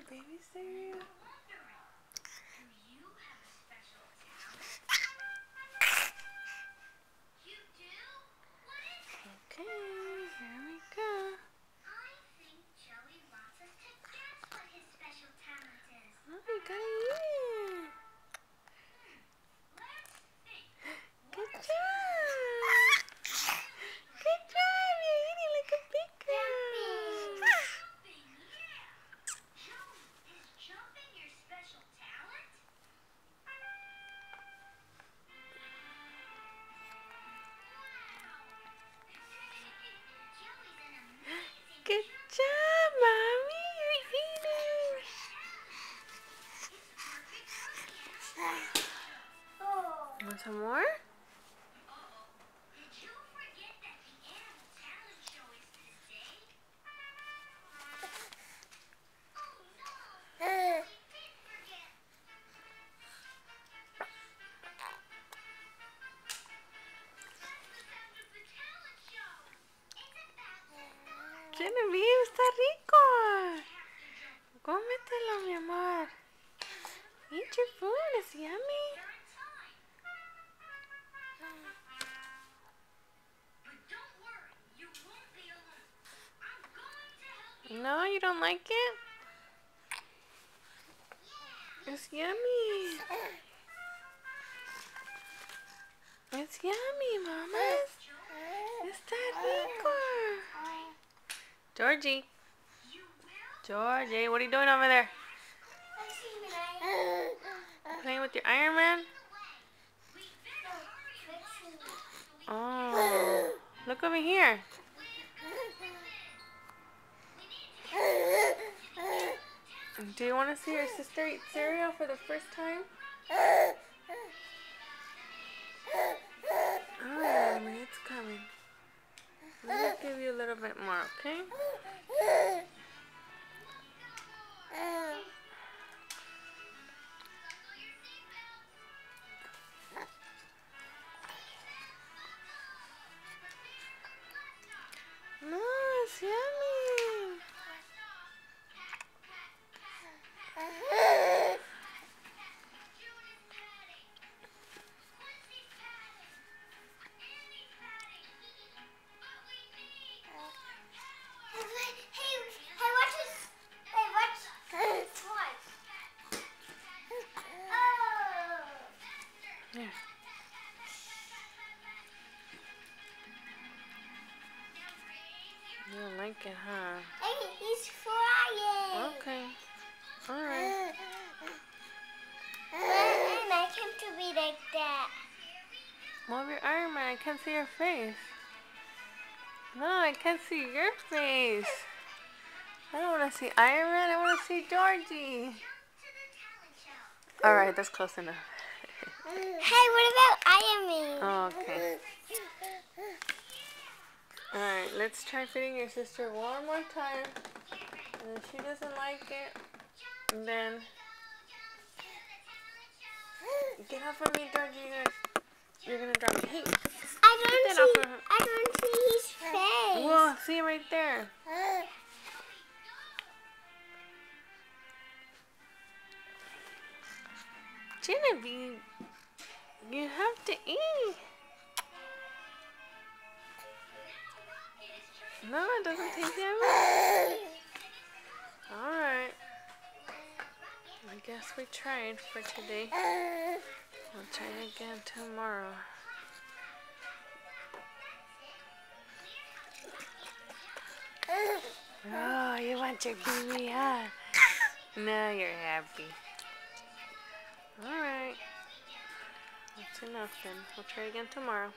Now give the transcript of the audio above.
baby cereal. Okay, here we go. Oh, you gotta eat it. Good job. Good job. You're eating like a big girl. Good job, Mommy. You're eating. Want some more? Genevieve, está rico. Cómetelo, mi amor. Eat your food. It's yummy. No, you don't like it? It's yummy. It's yummy, mamas. Está rico. Georgie. Georgie, what are you doing over there? Playing with your Iron Man? Oh, look over here. Do you want to see your sister eat cereal for the first time? Oh, mommy, it's coming. Let me give you a little bit more, okay? No, it's yummy. Yeah. You don't like it, huh? Hey, he's flying. Okay. Alright. I like him to be like that. Move your Iron Man. I can't see your face. No, I can't see your face. I don't want to see Iron Man. I want to see Georgie. Alright, that's close enough. Hey, what about Iron Man? Oh, okay. Alright, let's try feeding your sister one more time. And if she doesn't like it, then get off of me, Georgie. You're gonna drop me. Hey, I don't see his face. whoa, see right there. Genevieve, you have to eat. No, it doesn't taste yummy. Alright. I guess we tried for today. We'll try it again tomorrow. Oh, you want your baby, huh? Now you're happy. Alright. That's enough then. We'll try again tomorrow.